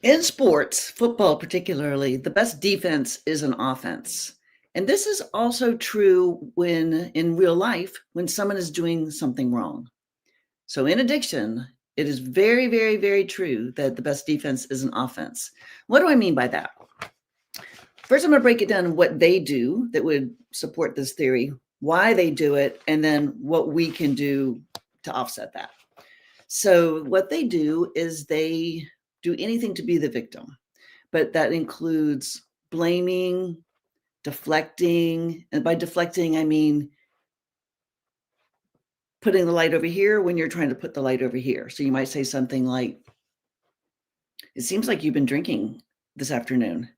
In sports, football particularly, the best defense is an offense. And this is also true when in real life, when someone is doing something wrong. So in addiction, it is very, very, very true that the best defense is an offense. What do I mean by that? First, I'm going to break it down what they do that would support this theory, why they do it, and then what we can do to offset that. So, what they do is they do anything to be the victim, but that includes blaming, deflecting. And by deflecting, I mean putting the light over here when you're trying to put the light over here. So, you might say something like, "It seems like you've been drinking this afternoon."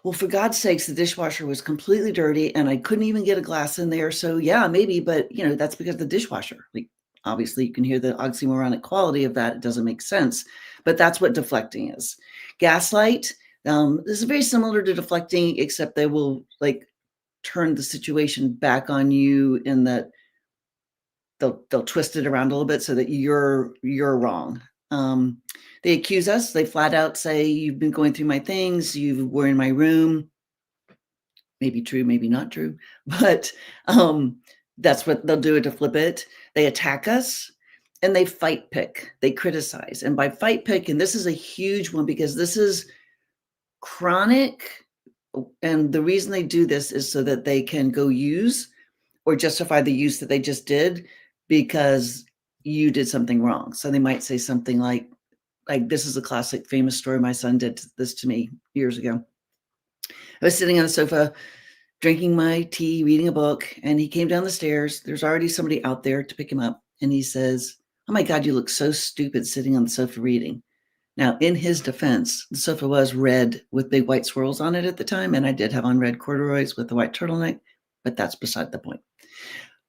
Well, for God's sakes, the dishwasher was completely dirty and I couldn't even get a glass in there. So yeah, maybe, but that's because of the dishwasher. Like obviously you can hear the oxymoronic quality of that. It doesn't make sense, but that's what deflecting is. Gaslight, this is very similar to deflecting, except they will like turn the situation back on you in that they'll twist it around a little bit so that you're wrong. They accuse us. They flat out say, "You've been going through my things. You were in my room." Maybe true, maybe not true, but that's what they'll do to flip it. They attack us and they fight pick. They criticize. And by fight pick, and this is a huge one because this is chronic. And the reason they do this is so that they can go use or justify the use that they just did because you did something wrong. So they might say something like this is a classic famous story. My son did this to me years ago. I was sitting on the sofa drinking my tea, reading a book, and he came down the stairs. There's already somebody out there to pick him up. And he says, "Oh my God, you look so stupid sitting on the sofa reading." Now, in his defense, the sofa was red with big white swirls on it at the time. And I did have on red corduroys with the white turtleneck, but that's beside the point.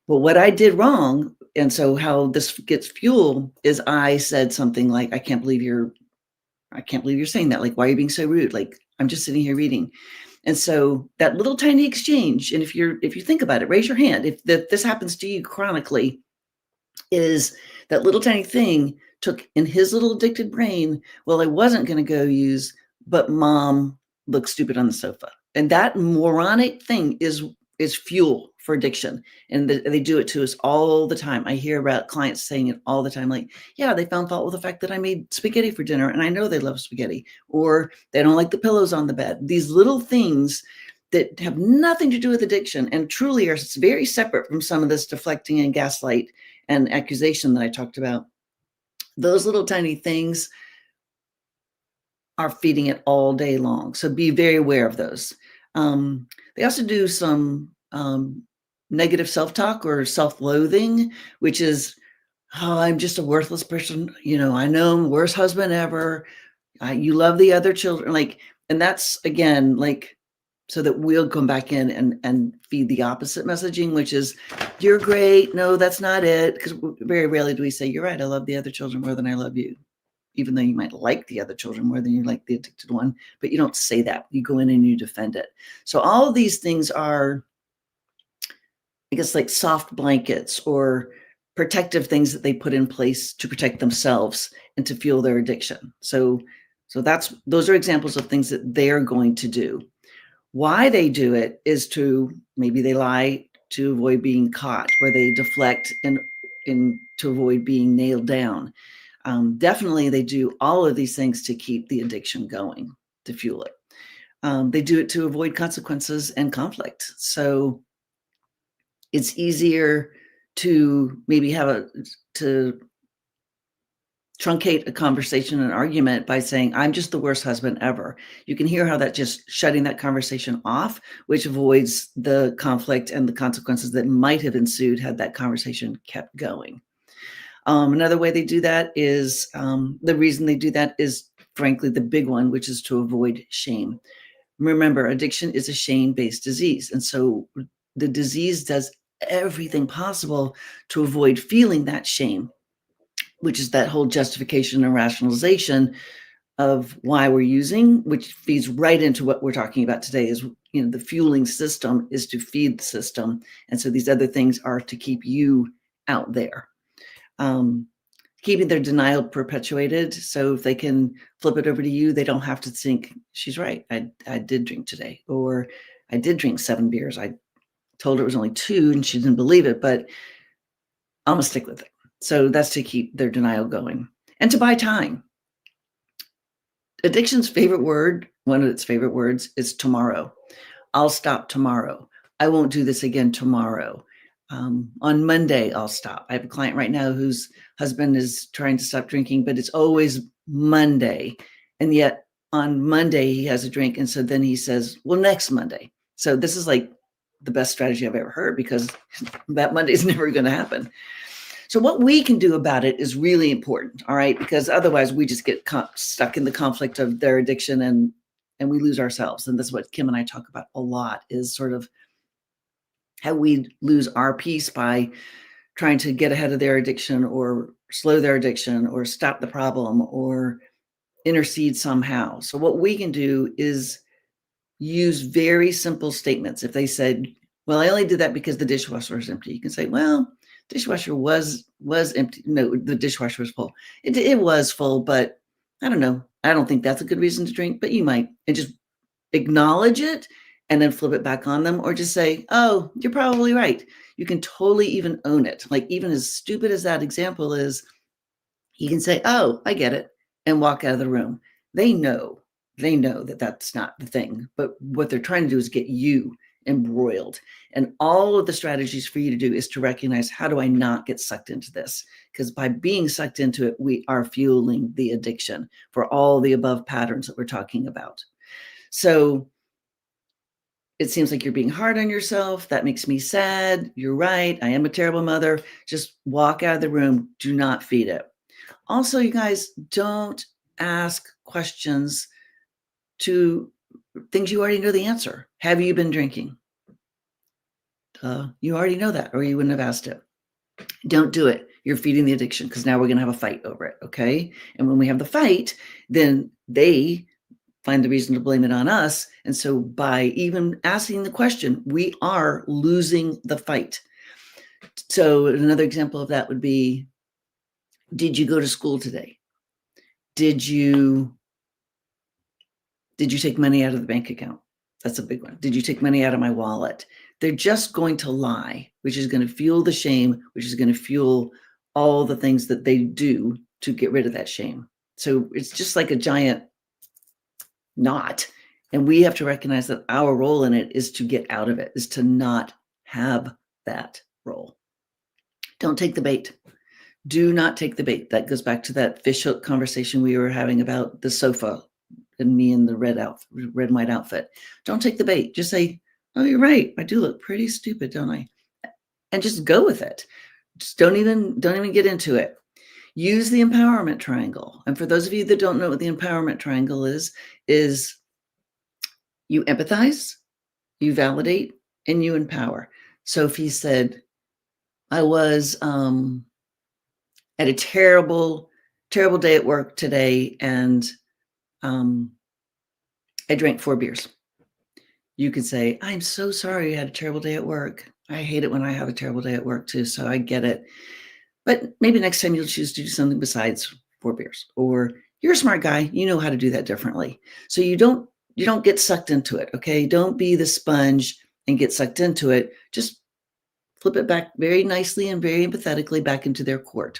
But what I did wrong, and so how this gets fuel is I said something like, I can't believe you're saying that. Like, why are you being so rude? Like, I'm just sitting here reading. And so that little tiny exchange, and if you think about it, raise your hand if this happens to you chronically, is that little tiny thing took in his little addicted brain, well, I wasn't going to go use, but mom looks stupid on the sofa. And that moronic thing is fuel for addiction. And they do it to us all the time. I hear about clients saying it all the time. Like, yeah, they found fault with the fact that I made spaghetti for dinner and I know they love spaghetti, or they don't like the pillows on the bed. These little things that have nothing to do with addiction and truly are very separate from some of this deflecting and gaslight and accusation that I talked about. Those little tiny things are feeding it all day long. So be very aware of those. They also do some negative self-talk or self-loathing, which is, "Oh, I'm just a worthless person. I know I'm the worst husband ever. You love the other children." And that's, again, so that we'll come back in and feed the opposite messaging, which is, "You're great. No, that's not it." Because very rarely do we say, "You're right. I love the other children more than I love you." Even though you might like the other children more than you like the addicted one, but you don't say that. You go in and you defend it. So all of these things are, I guess, like soft blankets or protective things that they put in place to protect themselves and to fuel their addiction. So those are examples of things that they're going to do. Why they do it is maybe they lie to avoid being caught, or they deflect and to avoid being nailed down. Definitely they do all of these things to keep the addiction going, to fuel it. They do it to avoid consequences and conflict. So it's easier to maybe to truncate a conversation, an argument by saying, "I'm just the worst husband ever." You can hear how that just shutting that conversation off, which avoids the conflict and the consequences that might have ensued had that conversation kept going. Another way they do that is, the reason they do that is, frankly, the big one, which is to avoid shame. Remember, addiction is a shame-based disease. And so the disease does everything possible to avoid feeling that shame, which is that whole justification and rationalization of why we're using, which feeds right into what we're talking about today is, the fueling system is to feed the system. And so these other things are to keep you out there. keeping their denial perpetuated. So if they can flip it over to you, they don't have to think, she's right. I did drink today, or I did drink 7 beers. I told her it was only 2 and she didn't believe it, but I'm gonna stick with it. So that's to keep their denial going and to buy time. Addiction's favorite word, one of its favorite words, is tomorrow. I'll stop tomorrow. I won't do this again tomorrow. On Monday, I'll stop. I have a client right now whose husband is trying to stop drinking, but it's always Monday. And yet on Monday, he has a drink. And so then he says, well, next Monday. So this is like the best strategy I've ever heard, because that Monday is never going to happen. So what we can do about it is really important, all right? Because otherwise we just get stuck in the conflict of their addiction and we lose ourselves. And that's what Kim and I talk about a lot, is sort of how we lose our peace by trying to get ahead of their addiction or slow their addiction or stop the problem or intercede somehow. So what we can do is use very simple statements. If they said, well, I only did that because the dishwasher was empty, you can say, well, dishwasher was empty. No, the dishwasher was full. It was full, but I don't know. I don't think that's a good reason to drink, but you might. And just acknowledge it and then flip it back on them, or just say, oh, you're probably right. You can totally even own it. Like, even as stupid as that example is, you can say, oh, I get it, and walk out of the room. They know that that's not the thing, but what they're trying to do is get you embroiled. And all of the strategies for you to do is to recognize, how do I not get sucked into this? Because by being sucked into it, we are fueling the addiction for all the above patterns that we're talking about. So it seems like you're being hard on yourself. That makes me sad. You're right. I am a terrible mother. Just walk out of the room. Do not feed it. Also, you guys, don't ask questions to things you already know the answer. Have you been drinking? You already know that, or you wouldn't have asked it. Don't do it. You're feeding the addiction, because now we're going to have a fight over it. Okay. And when we have the fight, then they find the reason to blame it on us. And so by even asking the question, we are losing the fight. So another example of that would be, did you go to school today? Did you take money out of the bank account? That's a big one. Did you take money out of my wallet? They're just going to lie, which is going to fuel the shame, which is going to fuel all the things that they do to get rid of that shame. So it's just like a giant knot. And we have to recognize that our role in it is to get out of it, is to not have that role. Don't take the bait. Do not take the bait. That goes back to that fishhook conversation we were having about the sofa and me in the red and white outfit. Don't take the bait. Just say, oh, you're right. I do look pretty stupid, don't I? And just go with it. Just don't even get into it. Use the empowerment triangle. And for those of you that don't know what the empowerment triangle is you empathize, you validate, and you empower. So if he said, I was at a terrible day at work today, and I drank 4 beers. You could say, I'm so sorry you had a terrible day at work. I hate it when I have a terrible day at work too, so I get it. But maybe next time you'll choose to do something besides 4 beers. Or, you're a smart guy, you know how to do that differently. So you don't get sucked into it, okay? Don't be the sponge and get sucked into it. Just flip it back very nicely and very empathetically back into their court.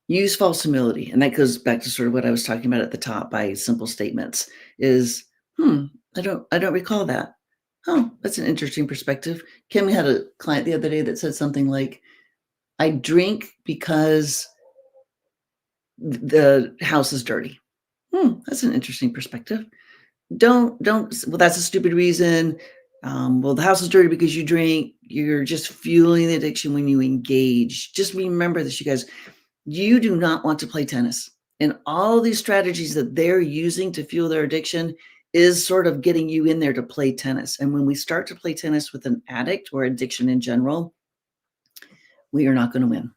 Use false humility. And that goes back to sort of what I was talking about at the top by simple statements is, I don't recall that. Oh, that's an interesting perspective. Kim had a client the other day that said something like, I drink because the house is dirty. That's an interesting perspective. Don't, well, that's a stupid reason. Well, the house is dirty because you drink. You're just fueling the addiction when you engage. Just remember this, you guys. You do not want to play tennis. And all these strategies that they're using to fuel their addiction is sort of getting you in there to play tennis. And when we start to play tennis with an addict or addiction in general, we are not going to win.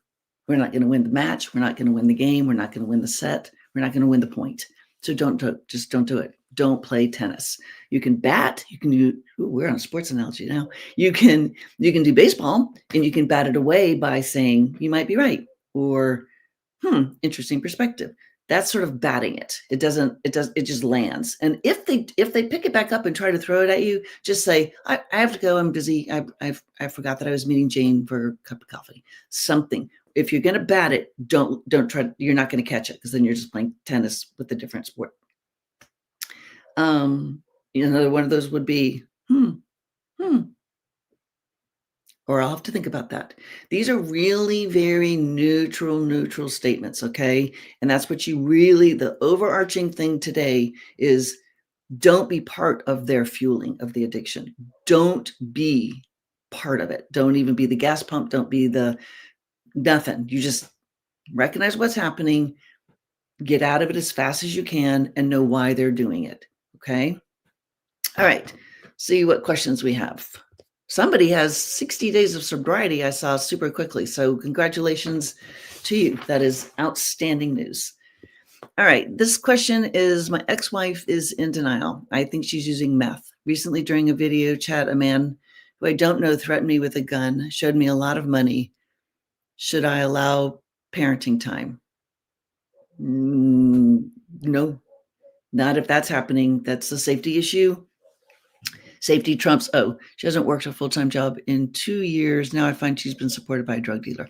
We're not going to win the match. We're not going to win the game. We're not going to win the set. We're not going to win the point. So just don't do it. Don't play tennis. You can bat. You can do, we're on a sports analogy now. You can do baseball, and you can bat it away by saying, you might be right. or interesting perspective. That's sort of batting it. It just lands. And if they pick it back up and try to throw it at you, just say, I have to go, I'm busy. I forgot that I was meeting Jane for a cup of coffee. Something. If you're gonna bat it, don't try, you're not gonna catch it, because then you're just playing tennis with a different sport. Another one of those would be, hmm, or I'll have to think about that. These are really very neutral statements, okay? And that's what you really, the overarching thing today is, don't be part of their fueling of the addiction. Don't be part of it. Don't even be the gas pump. Don't be the nothing. You just recognize what's happening, get out of it as fast as you can, and know why they're doing it, okay? All right, see what questions we have. Somebody has 60 days of sobriety, I saw super quickly. So congratulations to you. That is outstanding news. All right, this question is, my ex-wife is in denial. I think she's using meth. Recently during a video chat, a man who I don't know threatened me with a gun, showed me a lot of money. Should I allow parenting time? No, not if that's happening. That's a safety issue. Safety trumps, she hasn't worked a full-time job in 2 years. Now I find she's been supported by a drug dealer.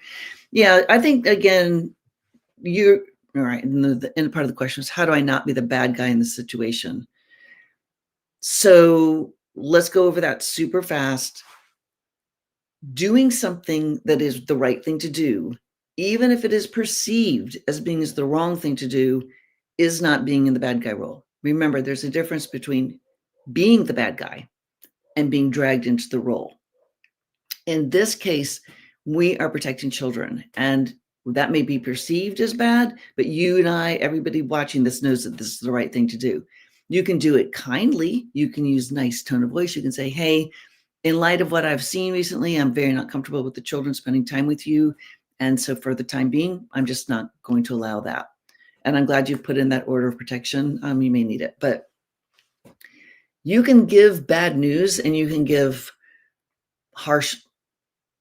Yeah, I think, again, you're all right. And the end part of the question is, how do I not be the bad guy in the situation? So let's go over that super fast. Doing something that is the right thing to do, even if it is perceived as being the wrong thing to do, is not being in the bad guy role. Remember, there's a difference between being the bad guy and being dragged into the role. In this case, we are protecting children, and that may be perceived as bad, but you and I, everybody watching this, knows that this is the right thing to do. You can do it kindly. You can use nice tone of voice. You can say, hey, in light of what I've seen recently, I'm very not comfortable with the children spending time with you. And so for the time being, I'm just not going to allow that. And I'm glad you've put in that order of protection. You may need it, but you can give bad news and you can give harsh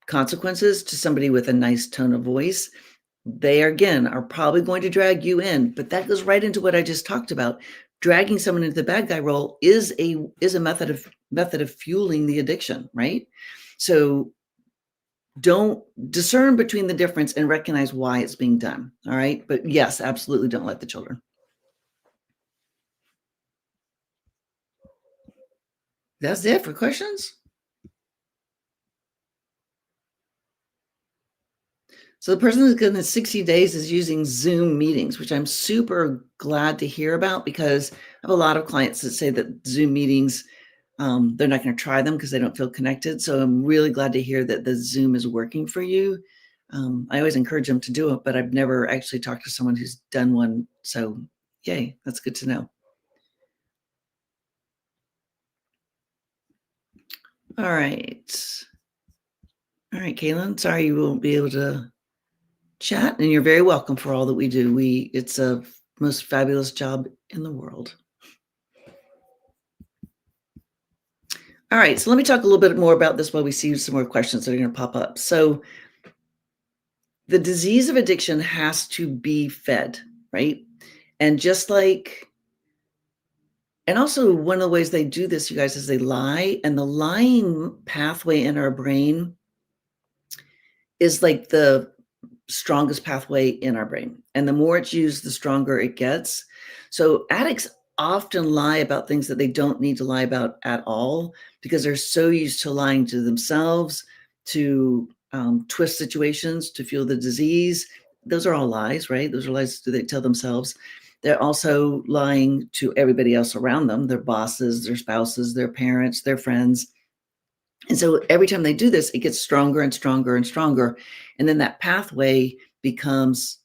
consequences to somebody with a nice tone of voice. They, again, are probably going to drag you in, but that goes right into what I just talked about. Dragging someone into the bad guy role is a method of fueling the addiction, right? So don't discern between the difference and recognize why it's being done. All right. But yes, absolutely don't let the children. That's it for questions. So the person who's given 60 days is using Zoom meetings, which I'm super glad to hear about, because I have a lot of clients that say that Zoom meetings, they're not going to try them because they don't feel connected. So I'm really glad to hear that the Zoom is working for you. I always encourage them to do it, but I've never actually talked to someone who's done one. So yay, that's good to know. All right. All right, Kaylin, sorry you won't be able to chat, and you're very welcome for all that we do. It's a most fabulous job in the world. All right, so let me talk a little bit more about this while we see some more questions that are going to pop up. So the disease of addiction has to be fed, right? And just like, and also one of the ways they do this, you guys, is they lie, and the lying pathway in our brain is like the strongest pathway in our brain. And the more it's used, the stronger it gets. So addicts often lie about things that they don't need to lie about at all, because they're so used to lying to themselves, to twist situations to fuel the disease. Those are all lies, right? Those are lies that they tell themselves. They're also lying to everybody else around them, their bosses, their spouses, their parents, their friends. And so every time they do this, it gets stronger and stronger and stronger. And then that pathway becomes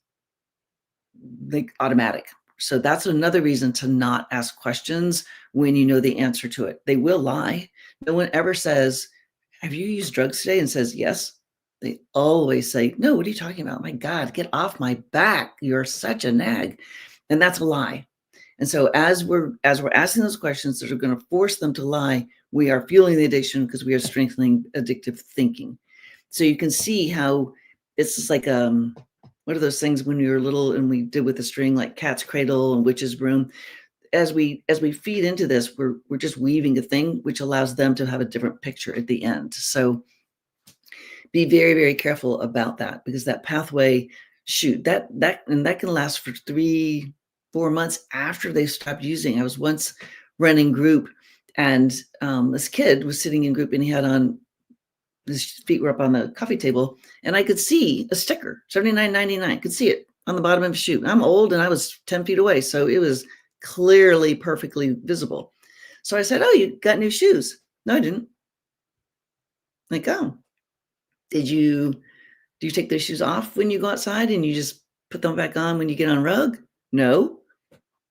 like automatic. So that's another reason to not ask questions when you know the answer to it. They will lie. No one ever says, have you used drugs today? And says, yes. They always say, no, what are you talking about? My God, get off my back. You're such a nag. And that's a lie. And so as we're asking those questions that are going to force them to lie, we are fueling the addiction because we are strengthening addictive thinking. So you can see how it's just like what are those things when we were little and we did with the string, like cat's cradle and witch's broom? As we feed into this, we're just weaving a thing which allows them to have a different picture at the end. So be very, very careful about that, because that pathway, shoot, that can last for 3-4 months after they stopped using. I was once running group, and this kid was sitting in group, and he had on, his feet were up on the coffee table, and I could see a sticker, $79.99. Could see it on the bottom of his shoe. I'm old, and I was 10 feet away, so it was clearly perfectly visible. So I said, "Oh, you got new shoes?" "No, I didn't." Like, "Oh, did you do you take those shoes off when you go outside and you just put them back on when you get on rug?" "No."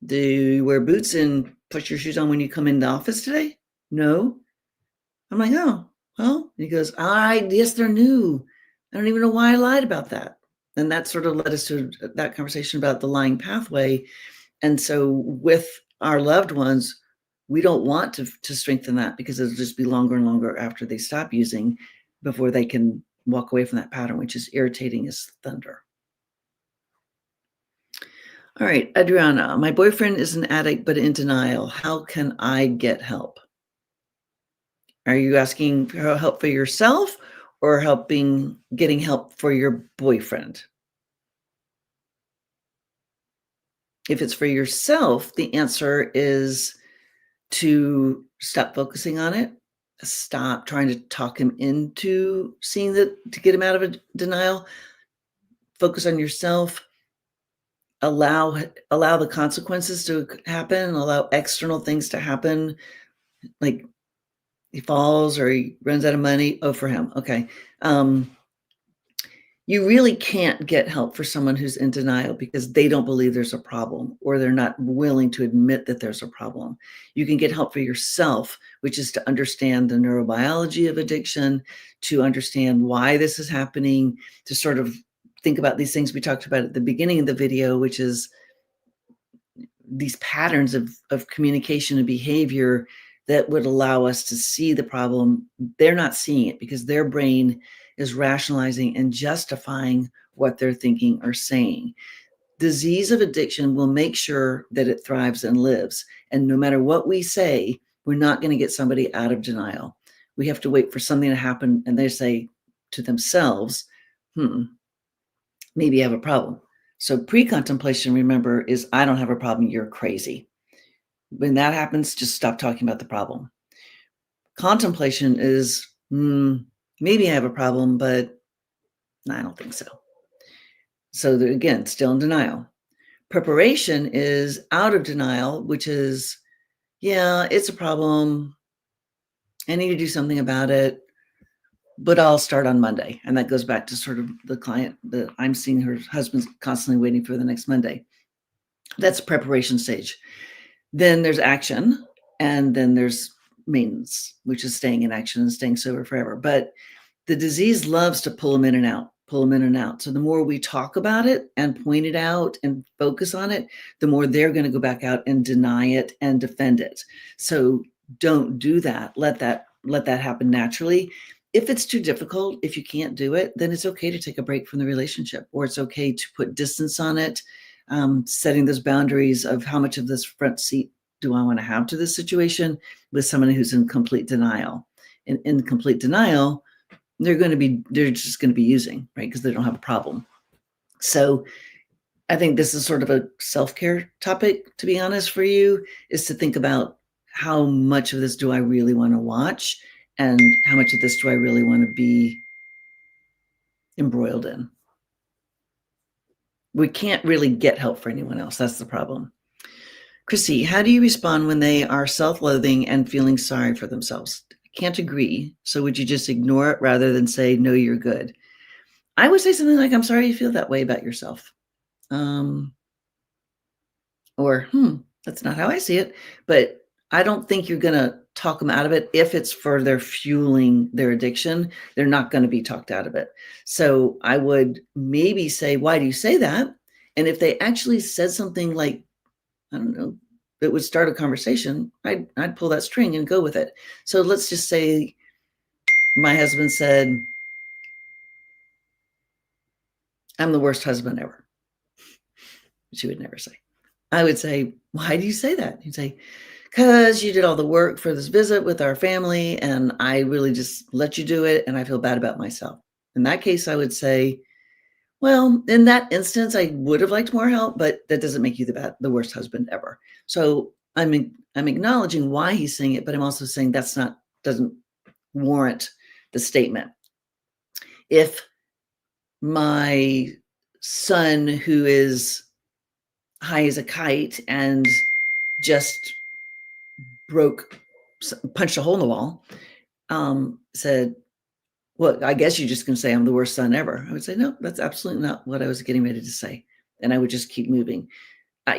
"Do you wear boots and put your shoes on when you come in the office today?" "No." I'm like, "Oh, well," he goes, yes, they're new. I don't even know why I lied about that." And that sort of led us to that conversation about the lying pathway. And so with our loved ones, we don't want to strengthen that, because it'll just be longer and longer after they stop using before they can walk away from that pattern, which is irritating as thunder. All right, Adriana, my boyfriend is an addict but in denial. How can I get help? Are you asking for help for yourself, or getting help for your boyfriend? If it's for yourself, the answer is to stop focusing on it, stop trying to talk him into seeing that, to get him out of a denial. Focus on yourself. Allow the consequences to happen, allow external things to happen, like he falls or he runs out of money. Oh, for him. Okay. You really can't get help for someone who's in denial because they don't believe there's a problem, or they're not willing to admit that there's a problem. You can get help for yourself, which is to understand the neurobiology of addiction, to understand why this is happening, to sort of think about these things we talked about at the beginning of the video, which is these patterns of communication and behavior that would allow us to see the problem. They're not seeing it because their brain is rationalizing and justifying what they're thinking or saying. Disease of addiction will make sure that it thrives and lives. And no matter what we say, we're not going to get somebody out of denial. We have to wait for something to happen, and they say to themselves, maybe I have a problem. So pre-contemplation, remember, is I don't have a problem, you're crazy. When that happens, just stop talking about the problem. Contemplation is, maybe I have a problem, but I don't think so. So again, still in denial. Preparation is out of denial, which is, yeah, it's a problem. I need to do something about it, but I'll start on Monday. And that goes back to sort of the client that I'm seeing, her husband's constantly waiting for the next Monday. That's preparation stage. Then there's action, and then there's maintenance, which is staying in action and staying sober forever. But the disease loves to pull them in and out, pull them in and out. So the more we talk about it and point it out and focus on it, the more they're going to go back out and deny it and defend it. So don't do that. Let that happen naturally. If it's too difficult, if you can't do it, then it's okay to take a break from the relationship, or it's okay to put distance on it, setting those boundaries of how much of this front seat do I want to have to this situation with someone who's in complete denial. In complete denial, they're just going to be using, right? Because they don't have a problem. So I think this is sort of a self-care topic, to be honest, for you, is to think about how much of this do I really want to watch, and how much of this do I really want to be embroiled in. We can't really get help for anyone else. That's the problem. Chrissy, how do you respond when they are self-loathing and feeling sorry for themselves? Can't agree. So would you just ignore it rather than say, no, you're good? I would say something like, I'm sorry you feel that way about yourself. Or, that's not how I see it. But I don't think you're going to talk them out of it. If it's for their fueling their addiction, they're not going to be talked out of it. So I would maybe say, why do you say that? And if they actually said something like, I don't know, that would start a conversation, I'd pull that string and go with it. So let's just say my husband said, I'm the worst husband ever. She would never say. I would say, why do you say that? He'd say, because you did all the work for this visit with our family, and I really just let you do it, and I feel bad about myself. In that case, I would say, well, in that instance, I would have liked more help, but that doesn't make you the worst husband ever. So I'm acknowledging why he's saying it, but I'm also saying that's not doesn't warrant the statement. If my son, who is high as a kite and just broke, punched a hole in the wall, said, well, I guess you're just going to say I'm the worst son ever. I would say, no, that's absolutely not what I was getting ready to say. And I would just keep moving.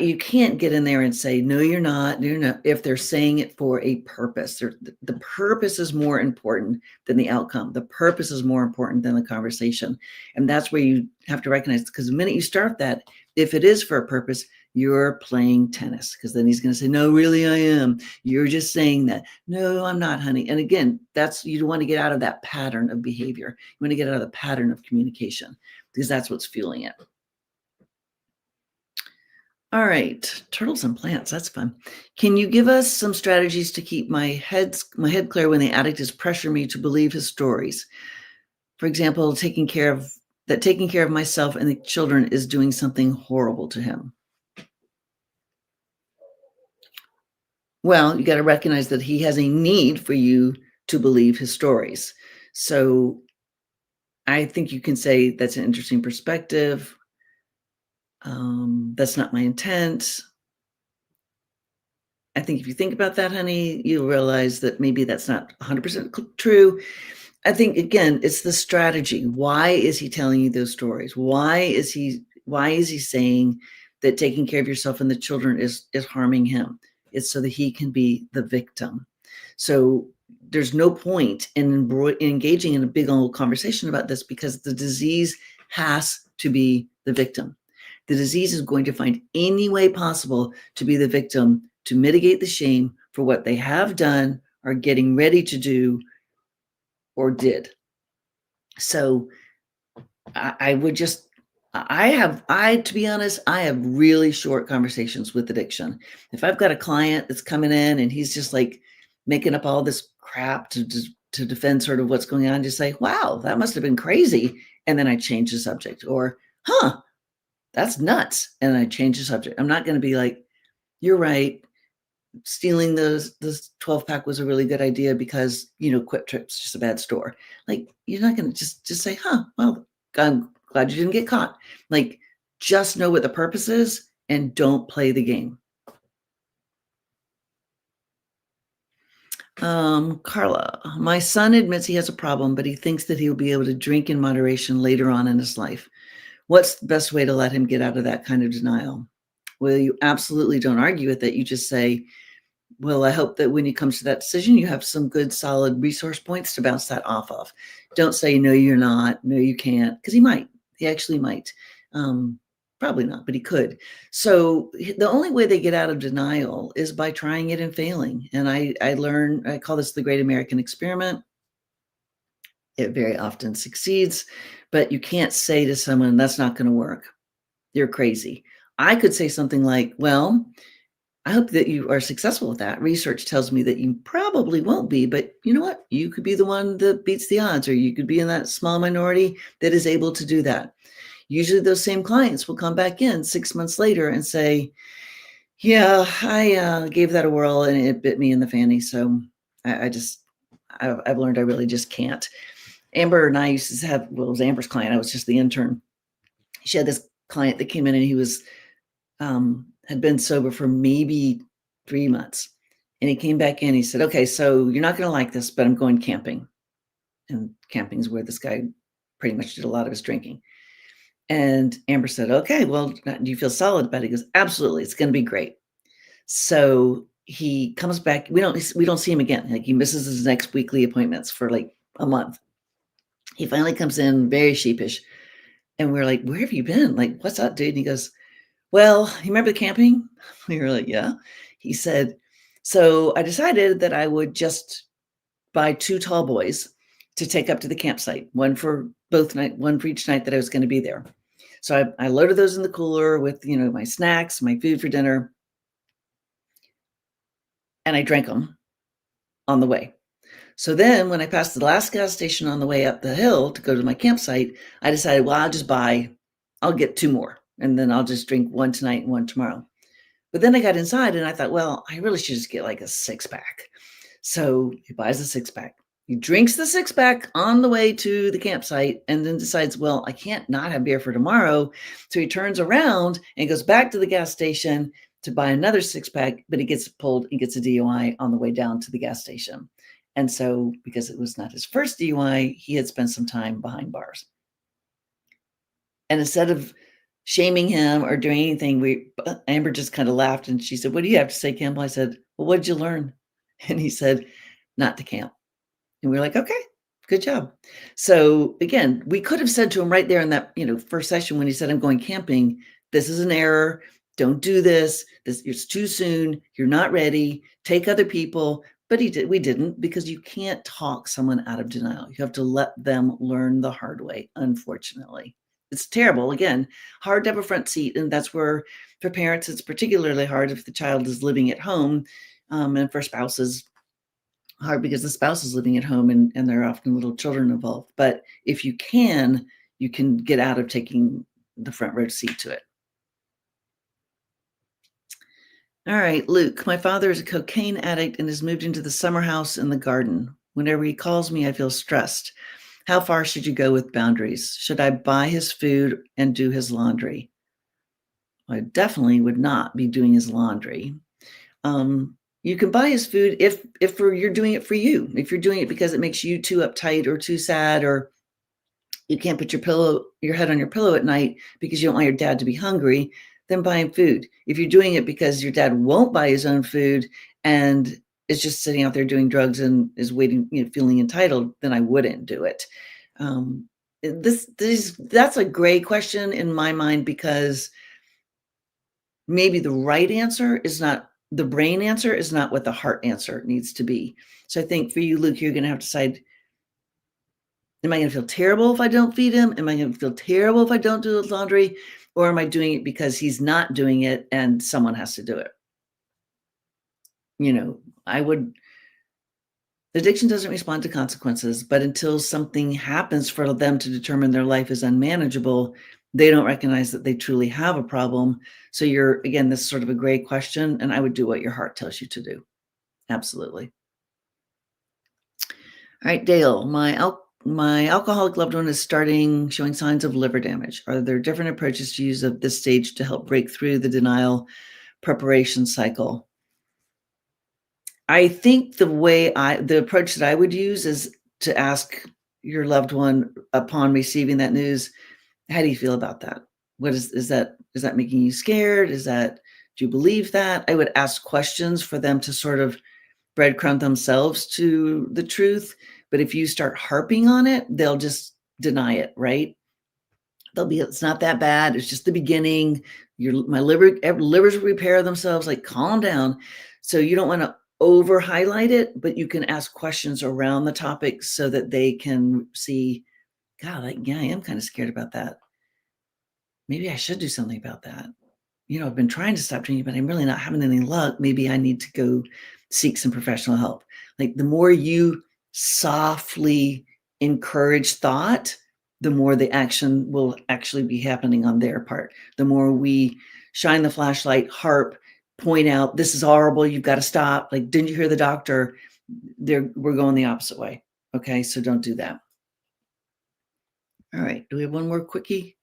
You can't get in there and say, no, you're not. No, you're not. If they're saying it for a purpose, the purpose is more important than the outcome. The purpose is more important than the conversation. And that's where you have to recognize, because the minute you start that, if it is for a purpose, you're playing tennis, because then he's going to say, no, really, I am. You're just saying that. No, I'm not, honey. And again, you want to get out of that pattern of behavior. You want to get out of the pattern of communication, because that's what's fueling it. All right, turtles and plants. That's fun. Can you give us some strategies to keep my head clear when the addict is pressuring me to believe his stories? For example, taking care of myself and the children is doing something horrible to him. Well, you got to recognize that he has a need for you to believe his stories. So I think you can say that's an interesting perspective. That's not my intent. I think if you think about that, honey, you'll realize that maybe that's not 100% true. I think, again, it's the strategy. Why is he telling you those stories? Why is he saying that taking care of yourself and the children is harming him? It's so that he can be the victim. So there's no point in engaging in a big old conversation about this, because the disease has to be the victim. The disease is going to find any way possible to be the victim, to mitigate the shame for what they have done, are getting ready to do, or did. So I would just, to be honest, I have really short conversations with addiction. If I've got a client that's coming in and he's just like making up all this crap to defend sort of what's going on, just say, wow, that must have been crazy. And then I change the subject, or, that's nuts. And I change the subject. I'm not going to be like, you're right. Stealing this 12-pack was a really good idea because, Quick Trip's just a bad store. Like, you're not going to just say, well, I'm glad you didn't get caught. Like, just know what the purpose is and don't play the game. Carla, my son admits he has a problem, but he thinks that he'll be able to drink in moderation later on in his life. What's the best way to let him get out of that kind of denial? Well, you absolutely don't argue with it. You just say, well, I hope that when he comes to that decision, you have some good, solid resource points to bounce that off of. Don't say, no, you're not. No, you can't. Because he might. He actually might. Probably not, but he could. So the only way they get out of denial is by trying it and failing. And I call this the Great American Experiment. It very often succeeds, but you can't say to someone, that's not going to work. You're crazy. I could say something like, well, I hope that you are successful with that. Research tells me that you probably won't be, but you know what? You could be the one that beats the odds, or you could be in that small minority that is able to do that. Usually those same clients will come back in 6 months later and say, yeah, I gave that a whirl and it bit me in the fanny. So I've learned I really just can't. Amber and I used to have, well, it was Amber's client. I was just the intern. She had this client that came in and he was, had been sober for maybe 3 months. And he came back in, he said, okay, so you're not going to like this, but I'm going camping. And camping is where this guy pretty much did a lot of his drinking. And Amber said, okay, well, do you feel solid about it? He goes, absolutely. It's going to be great. So he comes back. We don't see him again. Like, he misses his next weekly appointments for like a month. He finally comes in very sheepish. And we're like, where have you been? Like, what's up, dude? And he goes, well, you remember the camping? We were like, yeah. He said, so I decided that I would just buy 2 tall boys to take up to the campsite, one for each night that I was going to be there. So I loaded those in the cooler with, my snacks, my food for dinner, and I drank them on the way. So then when I passed the last gas station on the way up the hill to go to my campsite, I decided, well, I'll get two more, and then I'll just drink one tonight and one tomorrow. But then I got inside and I thought, well, I really should just get like a six pack. So he buys a six pack. He drinks the six pack on the way to the campsite and then decides, well, I can't not have beer for tomorrow. So he turns around and goes back to the gas station to buy another six pack, but he gets a DUI on the way down to the gas station. And so, because it was not his first DUI, he had spent some time behind bars. And instead of shaming him or doing anything, Amber just kind of laughed and she said, "What do you have to say, Campbell?" I said, "Well, what did you learn?" And he said, "Not to camp." And we were like, "Okay, good job." So again, we could have said to him right there in that, first session when he said, "I'm going camping, this is an error. Don't do this. It's too soon. You're not ready. Take other people." But we didn't, because you can't talk someone out of denial. You have to let them learn the hard way, unfortunately. It's terrible. Again, hard to have a front seat. And that's where, for parents, it's particularly hard if the child is living at home. And for spouses, hard because the spouse is living at home and there are often little children involved. But if you can get out of taking the front row seat to it. All right, Luke, my father is a cocaine addict and has moved into the summer house in the garden. Whenever he calls me, I feel stressed. How far should you go with boundaries? Should I buy his food and do his laundry? I definitely would not be doing his laundry. You can buy his food if you're doing it for you. If you're doing it because it makes you too uptight or too sad, or you can't put your head on your pillow at night because you don't want your dad to be hungry, then buy him food. If you're doing it because your dad won't buy his own food and is just sitting out there doing drugs and is waiting, feeling entitled, then I wouldn't do it. That's a great question in my mind, because maybe the right answer is not the brain answer, is not what the heart answer needs to be. So I think for you, Luke, you're going to have to decide, am I going to feel terrible if I don't feed him? Am I going to feel terrible if I don't do his laundry? Or am I doing it because he's not doing it and someone has to do it? Addiction doesn't respond to consequences, but until something happens for them to determine their life is unmanageable, they don't recognize that they truly have a problem. So again, this is sort of a great question, and I would do what your heart tells you to do. Absolutely. All right, Dale, my alcoholic loved one is showing signs of liver damage. Are there different approaches to use at this stage to help break through the denial preparation cycle? I think the approach that I would use is to ask your loved one upon receiving that news, how do you feel about that? What is that making you scared? Do you believe that? I would ask questions for them to sort of breadcrumb themselves to the truth. But if you start harping on it, they'll just deny it, right? It's not that bad. It's just the beginning. My livers repair themselves. Like, calm down. So you don't want to over highlight it, but you can ask questions around the topic so that they can see, God, I am kind of scared about that. Maybe I should do something about that. I've been trying to stop drinking, but I'm really not having any luck. Maybe I need to go seek some professional help. Like, the more you softly encourage thought, the more the action will actually be happening on their part. The more we shine the flashlight, harp, point out, this is horrible, you've got to stop. Like, didn't you hear the doctor? We're going the opposite way. Okay, so don't do that. All right, do we have one more quickie?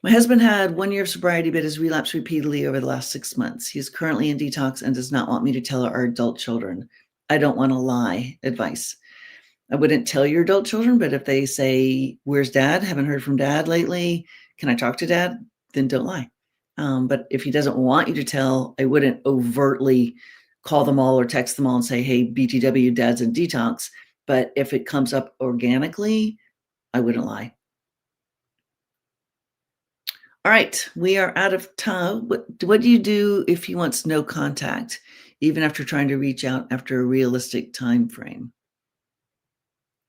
My husband had 1 year of sobriety, but has relapsed repeatedly over the last 6 months. He is currently in detox and does not want me to tell our adult children. I don't want to lie. Advice. I wouldn't tell your adult children, but if they say, where's dad? Haven't heard from dad lately. Can I talk to dad? Then don't lie. But if he doesn't want you to tell, I wouldn't overtly call them all or text them all and say, hey, BTW, dad's in detox. But if it comes up organically, I wouldn't lie. All right, we are out of time. What do you do if he wants no contact, even after trying to reach out after a realistic time frame?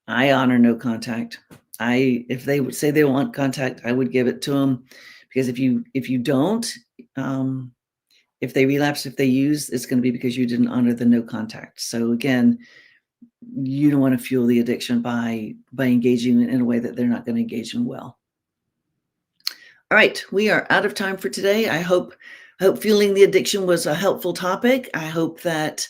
I honor no contact. If they would say they want contact, I would give it to them, because if you don't, if they relapse, if they use, it's going to be because you didn't honor the no contact. So again, you don't want to fuel the addiction by engaging in a way that they're not going to engage in well. All right, we are out of time for today. I hope fueling the addiction was a helpful topic. I hope that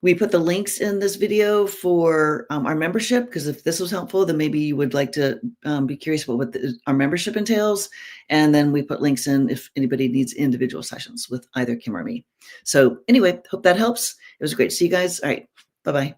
we put the links in this video for our membership, because if this was helpful, then maybe you would like to be curious about what our membership entails. And then we put links in if anybody needs individual sessions with either Kim or me. So anyway, hope that helps. It was great to see you guys. All right, bye-bye.